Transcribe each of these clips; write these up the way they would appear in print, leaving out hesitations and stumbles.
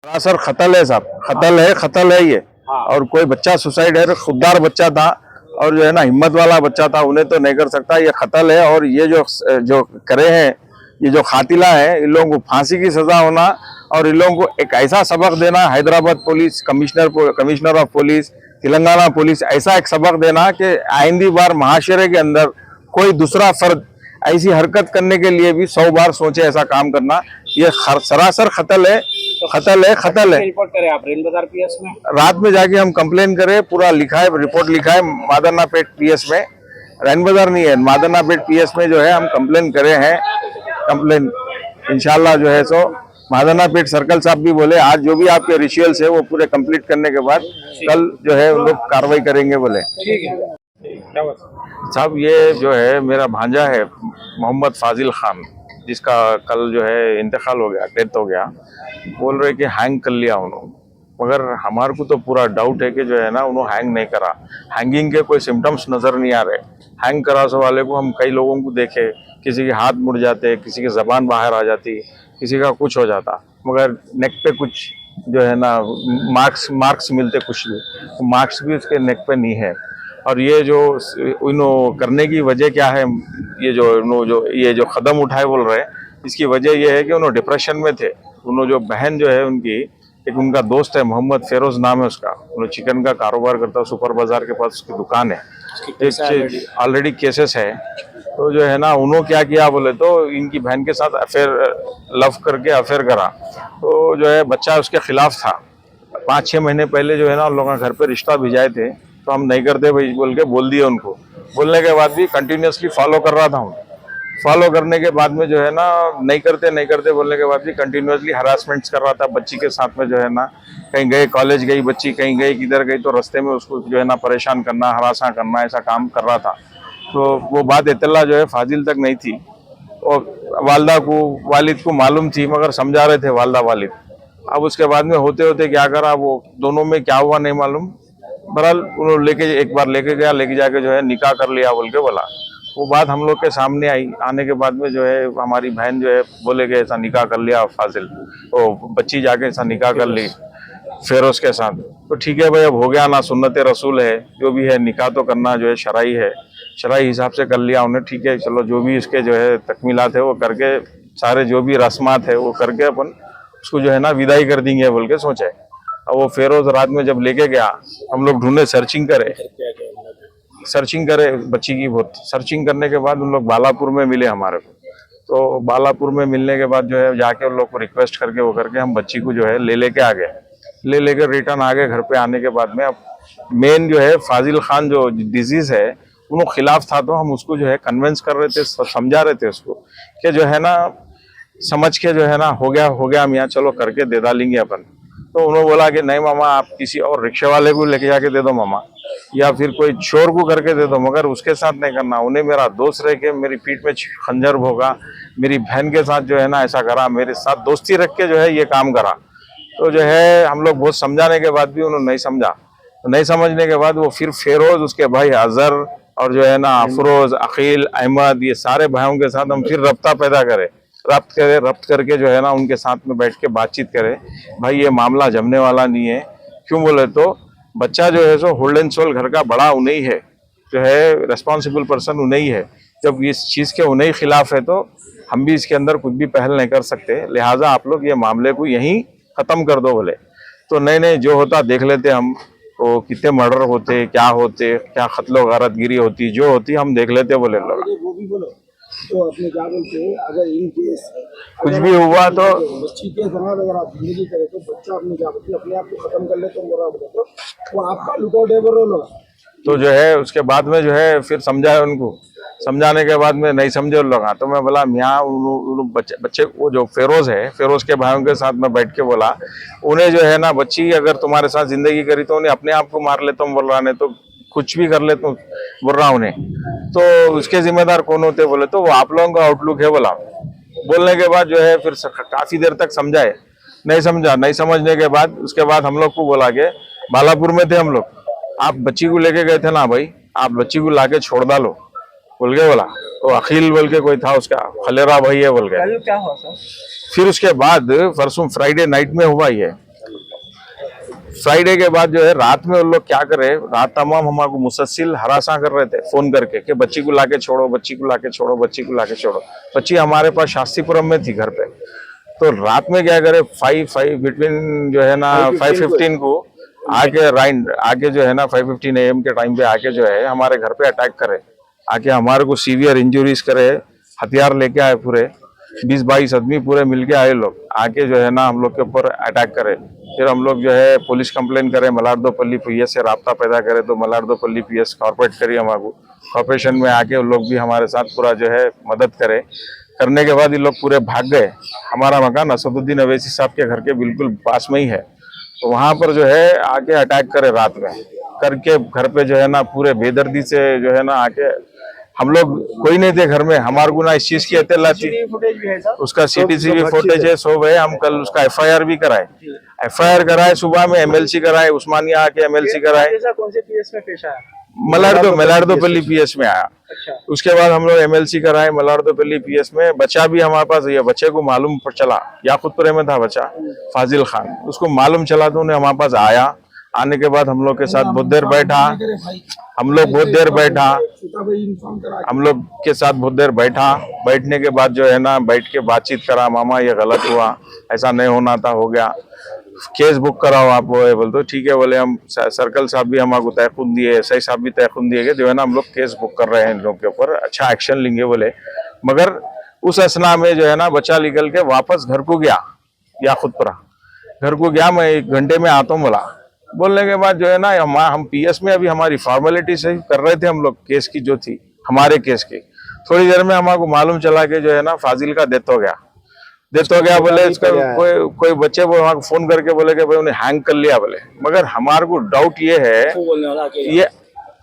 सरासर खतल है साहब, खतल है ये। और कोई बच्चा सुसाइड है, खुददार बच्चा था और जो है ना हिम्मत वाला बच्चा था, उन्हें तो नहीं कर सकता, ये खतल है। और ये जो करे हैं, ये जो खातिला है, इन लोगों को फांसी की सजा होना और इन लोगों को एक ऐसा सबक देना, Hyderabad police commissioner of police, Telangana police, ऐसा एक सबक देना कि आइंदी बार महाशरे के अंदर कोई दूसरा फर्द ऐसी हरकत करने के लिए भी 100 बार सोचे ऐसा काम करना। ये सरासर खतल है। रिपोर्ट करें आप रेन बाजार पीएस में? रात में जाके हम कंप्लेन करें, पूरा लिखा है, रिपोर्ट लिखा है मादरनापेट पीएस में, रैन बाजार नहीं है, मादरनापेट पीएस में जो है हम कंप्लेन करे हैं। कंप्लेन इंशाल्लाह जो है सो मादरनापेट सर्कल साहब भी बोले आज जो भी आपके रिचुअल्स है वो पूरे कंप्लीट करने के बाद कल जो है उन लोग कार्रवाई करेंगे बोले। ठीक है, क्या बात साहब, ये जो है मेरा भांजा है मोहम्मद फाजिल खान, जिसका कल जो है इंतकाल हो गया, डेथ हो गया। बोल रहे कि हैंग कर लिया उन्होंने, मगर हमारे को तो पूरा डाउट है कि जो है ना उन्होंने हैंग नहीं करा। हैंगिंग के कोई सिम्टम्स नजर नहीं आ रहे। हैंग करा से वाले को हम कई लोगों को देखे, किसी के हाथ मुड़ जाते, किसी की जबान बाहर आ जाती, किसी का कुछ हो जाता, मगर नेक पे कुछ जो है ना मार्क्स मिलते, कुछ भी मार्क्स भी उसके नेक पे नहीं है। और ये जो करने की वजह क्या है, ये जो कदम उठाए बोल रहे हैं, इसकी वजह ये है कि उन्होंने डिप्रेशन में थे। उन्होंने जो बहन जो है उनकी, एक उनका दोस्त है मोहम्मद फेरोज नाम है उसका, उन्होंने चिकन का कारोबार करता है, सुपर बाजार के पास उसकी दुकान है, ऑलरेडी केसेस है। तो जो है ना उन्होंने क्या किया बोले तो इनकी बहन के साथ लव करके अफेयर करा। तो जो है बच्चा उसके खिलाफ था। 5-6 महीने पहले जो है ना उन लोगों घर पे रिश्ता भिजाए थे, तो हम नहीं करते भाई बोल के बोल दिए उनको। बोलने के बाद भी कंटिन्यूसली फॉलो कर रहा था हूँ। फॉलो करने के बाद में जो है ना नहीं करते बोलने के बाद भी कंटिन्यूसली हरासमेंट्स कर रहा था बच्ची के साथ में। जो है ना कहीं गए, कॉलेज गई बच्ची, कहीं गई किधर गई, तो रास्ते में उसको जो है ना परेशान करना, हरासा करना, ऐसा काम कर रहा था। तो वो बात इत्तला जो है फाजिल तक नहीं थी, और वालिद को मालूम थी, मगर समझा रहे थे वालदा वालिद। अब उसके बाद में होते होते क्या करा, वो दोनों में क्या हुआ नहीं मालूम। बहरहाल उन्होंने एक बार लेके जाके जो है निकाह कर लिया बोल के बोला। वो बात हम लोग के सामने आई। आने के बाद में जो है हमारी बहन जो है बोले कि ऐसा निकाह कर लिया फाजिल, तो बच्ची जाके ऐसा निकाह कर ली फेरोज के साथ। तो ठीक है भाई, अब हो गया ना, सुन्नत रसूल है, जो भी है निकाह तो करना जो है शरई है, शरई हिसाब से कर लिया उन्हें। ठीक है, चलो जो भी इसके जो है तकमीलात है वो करके, सारे जो भी रस्मात है वो करके अपन उसको जो है ना विदाई कर देंगे बोल के सोचे। अब वो फेरोज रात में जब लेके गया, हम लोग ढूंढे, सर्चिंग करे बच्ची की। बहुत सर्चिंग करने के बाद उन लोग बालापुर में मिले हमारे को। तो बालापुर में मिलने के बाद जो है जाके उन लोग को रिक्वेस्ट करके वो करके हम बच्ची को जो है लेके आ गए। लेकर रिटर्न आ गए घर पे। आने के बाद में अब मेन जो है फाजिल खान जो डिजीज है उनको खिलाफ था, तो हम उसको जो है कन्विंस कर रहे थे, समझा रहे थे उसको कि जो है ना समझ के जो है ना हो गया मियाँ, चलो करके दे डालेंगे अपन। तो उन्होंने बोला कि नहीं मामा, आप किसी और रिक्शे वाले को लेके जाके दे दो मामा, या फिर कोई चोर को करके दे दो, मगर उसके साथ नहीं करना। उन्हें मेरा दोस्त रह के मेरी पीठ में खंजर भोगा, मेरी बहन के साथ जो है ना ऐसा करा, मेरे साथ दोस्ती रख के जो है ये काम करा। तो जो है हम लोग बहुत समझाने के बाद भी उन्होंने नहीं समझा। तो नहीं समझने के बाद वो फिर फेरोज, उसके भाई अजहर और जो है ना अफरोज, अकील, अहमद, ये सारे भाइयों के साथ हम फिर रब्ता पैदा करें, रब्त करके जो है ना उनके साथ में बैठ के बातचीत करें। भाई ये मामला जमने वाला नहीं है। क्यों बोले तो बच्चा जो है सो होल्ड एंड सोल घर का बड़ा उन्हीं है, जो है रेस्पॉन्सिबल पर्सन उन्हीं है। जब इस चीज़ के उन्हीं खिलाफ है तो हम भी इसके अंदर कुछ भी पहल नहीं कर सकते। लिहाजा आप लोग ये मामले को यहीं ख़त्म कर दो बोले। तो नहीं, जो होता देख लेते हम। तो कितने मर्डर होते, क्या होते, क्या कत्ल गारतगिरी होती, जो होती हम देख लेते बोले लोग। वो भी बोलो तो अपने क्या बोलते हैं, अगर इन केस कुछ भी हुआ तो बच्ची के दौरान अगर आप जिंदगी करें तो बच्चा अपने क्या बोलते अपने आप को खत्म कर ले, तो बोला तो वो आपका लुकआउट है बोलो। तो जो है उसके बाद में जो है फिर समझाए उनको। समझाने के बाद में नहीं समझे उन लोग। तो मैं बोला मियाँ, बच्चे वो जो फेरोज है, फेरोज के भाइयों के साथ में बैठ के बोला, उन्हें जो है ना बच्ची अगर तुम्हारे साथ जिंदगी करी तो उन्हें अपने आप को मार ले, तुम बोल रहा नहीं तो कुछ भी कर ले, तुम बोल रहा उन्हें, तो उसके जिम्मेदार कौन होते बोले तो वो आप लोगों का आउटलुक है बोला। बोलने के बाद जो है फिर काफी देर तक समझाए, नहीं समझा। नहीं समझने के बाद उसके बाद हम लोग को बोला कि बालापुर में थे हम लोग, आप बच्ची को लेके गए थे ना भाई, आप बच्ची को लाके छोड़ डालो बोल के बोला। तो अखिल बोल के कोई था, उसका खलेरा भाई है बोल के। क्या हुआ सर? फिर उसके बाद परसों फ्राइडे नाइट में हुआ ये, फ्राइडे के बाद जो है रात में उन लोग क्या करे, रात तमाम हमारे मुसलसिल हरासा कर रहे थे फोन करके कि बच्ची को लाके छोड़ो, बच्ची को लाके छोड़ो, बच्ची को लाके छोड़ो। बच्ची हमारे पास शास्त्रीपुरम में थी घर पे। तो रात में क्या करे, 5 बिटवीन जो है ना 5:15 को आके राइंड आके जो है ना 5:15 AM के टाइम पे आके जो है हमारे घर पे अटैक करे, आके हमारे को सीवियर इंजुरीज करे, हथियार लेके आए पूरे 20-22 आदमी पूरे मिलके आए लोग, आके जो है ना हम लोग के ऊपर अटैक करे। फिर हम लोग जो है पुलिस कंप्लेन करे, मलारदोपल्ली PS से राब्ता पैदा करे, तो मलारदोपल्ली PS कॉर्पोरेट करी हमारे कॉर्पोरेशन में आके उन लोग भी हमारे साथ पूरा जो है मदद करे। करने के बाद ये लोग पूरे भाग गए। हमारा मकान असदुद्दीन अवैसी साहब के घर के बिल्कुल पास में ही है, तो वहां पर जो है आके अटैक करे रात में करके घर पे जो है ना पूरे बेदर्दी से जो है ना आके, हम लोग कोई नहीं थे घर में, हमारे को ना इस चीज की इत्तला थी। फुटेज भी है सर? उसका CCTV फुटेज है, सब है। हम कल उसका FIR भी कराए, FIR कराए, सुबह में MLC कराए, उस्मानिया आके MLC कराए। कौन से PS में पेश आया? मलारदोपल्ली PS में आया। अच्छा। उसके बाद हम लोग MLC कराए मलारदोपल्ली PS में। बच्चा भी हमारे पास, ये बच्चे को मालूम चला, याकूतपुरे में था बच्चा फाजिल खान, उसको मालूम चला तो उन्हें हमारे पास आया। आने के बाद हम लोग के साथ बहुत देर बैठा, हम लोग बहुत देर बैठा, हम लोग के साथ बहुत देर बैठा। बैठने के बाद जो है ना बैठ के बातचीत करा, मामा ये गलत हुआ, ऐसा नहीं होना था, हो गया, केस बुक कराओ आप। बोल तो ठीक है, बोले हम सर्कल साहब भी हमारे तयखुद दिए, SI साहब भी तयखुद दिए, जो है ना हम लोग केस बुक कर रहे हैं इन लोग के ऊपर, अच्छा एक्शन लेंगे बोले। मगर उस असना में जो है ना बच्चा निकल के वापस घर को गया, याकूतपुरा घर को गया, मैं 1 घंटे में आता हूँ बोला। बोलने के बाद जो है ना हम PS में अभी हमारी फॉर्मेलिटी से कर रहे थे हम लोग, केस की जो थी हमारे केस की। थोड़ी देर में हमारे मालूम चला कि जो है ना फाजिल का डेथ हो गया बोले। इसका कोई बच्चे वो फोन करके बोले कि भाई उन्हें हैंग कर लिया बोले। मगर हमारे को डाउट ये है, ये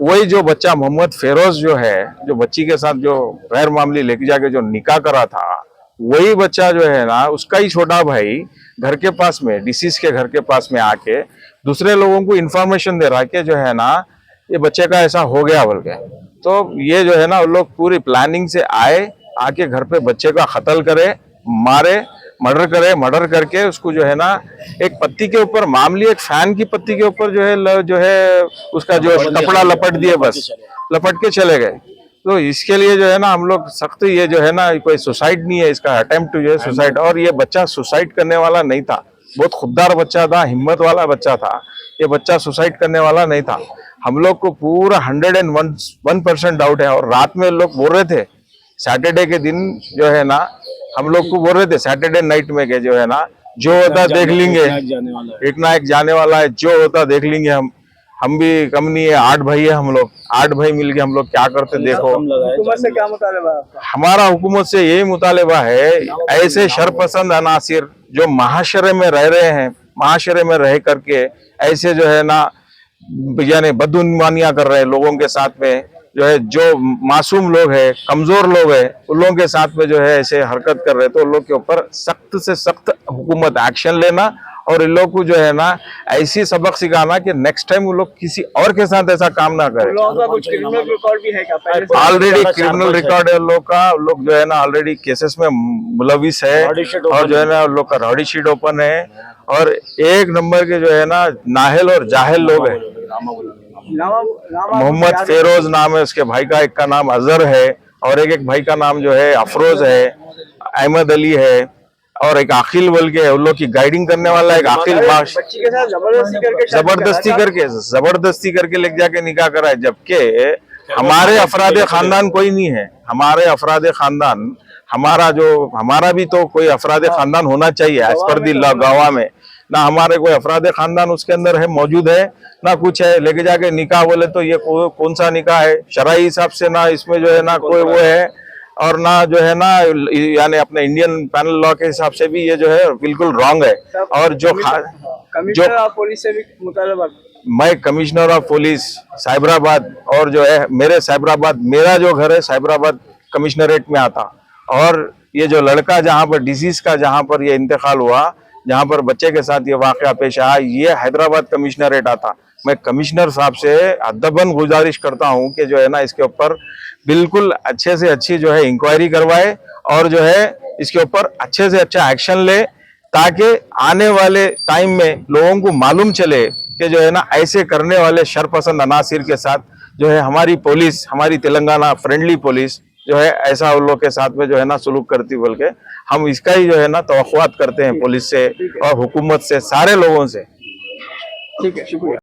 वही जो बच्चा मोहम्मद फेरोज जो है, जो बच्ची के साथ जो गैर मामूली लेके जाके जो निकाह करा था, वही बच्चा जो है ना उसका ही छोटा भाई घर के पास में, डिसीज के घर के पास में आके दूसरे लोगों को इन्फॉर्मेशन दे रहा है कि जो है ना ये बच्चे का ऐसा हो गया बोल के। तो ये जो है ना उन लोग पूरी प्लानिंग से आए, आके घर पे बच्चे का कत्ल करे, मारे, मर्डर करके उसको जो है ना एक पत्ती के ऊपर, मामूली एक फैन की पत्ती के ऊपर जो है उसका जो कपड़ा लपट दिए, बस लपट के चले गए। तो इसके लिए जो है ना हम लोग सख्त, ये जो है ना कोई सुसाइड नहीं है, इसका अटेम्प्ट जो है सुसाइड। और ये बच्चा सुसाइड करने वाला नहीं था, बहुत खुददार बच्चा था, हिम्मत वाला बच्चा था। ये बच्चा सुसाइड करने वाला नहीं था। हम लोग को पूरा 101% डाउट है। और रात में लोग बोल रहे थे, सैटरडे के दिन जो है ना हम लोग को बोल रहे थे, सैटरडे नाइट में के जो है ना जो होता देख लेंगे, एक ना एक जाने वाला है, जो होता देख लेंगे। हम भी कम नहीं है, 8 भाई है हम लोग, 8 भाई मिलके हम लोग क्या करते देखो। हुकूमत से क्या मुतालबा है आपका? हमारा हुकूमत से यही मुतालबा है, ऐसे शरपसंद अनासिर जो महाशरे में रह रहे हैं, महाशरे में रह करके ऐसे जो है ना यानी बदगुमानियां कर रहे हैं लोगों के साथ में, जो है जो मासूम लोग हैं, कमजोर लोग हैं, उन लोगों के साथ में जो है ऐसे हरकत कर रहे हैं। तो उन लोग के ऊपर सख्त से सख्त हुकूमत एक्शन लेना और इन लोग को जो है ना ऐसी सबक सिखाना कि नेक्स्ट टाइम वो लोग किसी और के साथ ऐसा काम ना करें। कुछ क्रिमिनल रिकॉर्ड भी है क्या? ऑलरेडी क्रिमिनल रिकॉर्ड है लोग का, लोग जो है ना ऑलरेडी केसेस में मुलविस है, और जो है ना लोग का रॉडी शीट ओपन है, और 1 नंबर के जो है ना नाहल और जाहिल लोग हैं। मोहम्मद फेरोज नाम है उसके भाई का, एक का नाम अजहर है, और एक भाई का नाम जो है अफरोज है, अहमद अली है, और एक आखिल बोल के उन लोग की गाइडिंग करने वाला एक आखिल बाश, बच्ची के साथ जबरदस्ती करके लेके जाके निकाह करा है। जबकि हमारे अफराद खानदान कोई नहीं है, हमारे अफराद खानदान, हमारा भी तो कोई अफराद खानदान होना चाहिए एज पर दी लॉ। गवाह में ना हमारे कोई अफराद खानदान उसके अंदर है, मौजूद है ना कुछ है। लेके जाके निकाह बोले तो ये कौन सा निकाह है शरई हिसाब से? ना इसमें जो है ना कोई वो है, और ना जो है ना यानी अपने इंडियन पैनल लॉ के हिसाब से भी ये जो है बिल्कुल रॉन्ग है। और जो कमिश्नर ऑफ पुलिस से भी मुतालबा, मैं कमिश्नर ऑफ पुलिस साइबराबाद, और जो है मेरे साइबराबाद, मेरा जो घर है साइबराबाद कमिश्नरेट में आता, और ये जो लड़का जहाँ पर डिसीज का जहाँ पर ये इंतकाल हुआ, जहाँ पर बच्चे के साथ ये वाकया पेश आया, ये हैदराबाद कमिश्नरेट आता। मैं कमिश्नर साहब से अदबन गुजारिश करता हूँ कि जो है ना इसके ऊपर बिल्कुल अच्छे से अच्छी जो है इंक्वायरी करवाए, और जो है इसके ऊपर अच्छे से अच्छा एक्शन ले, ताकि आने वाले टाइम में लोगों को मालूम चले कि जो है ना ऐसे करने वाले शरपसंद अनासिर के साथ जो है हमारी पुलिस, हमारी तेलंगाना फ्रेंडली पुलिस जो है ऐसा उन लोग के साथ में जो है ना सलूक करती, बोल के हम इसका ही जो है ना तवक्कुआत करते हैं पुलिस से और हुकूमत से, सारे लोगों से। ठीक है, शुक्रिया।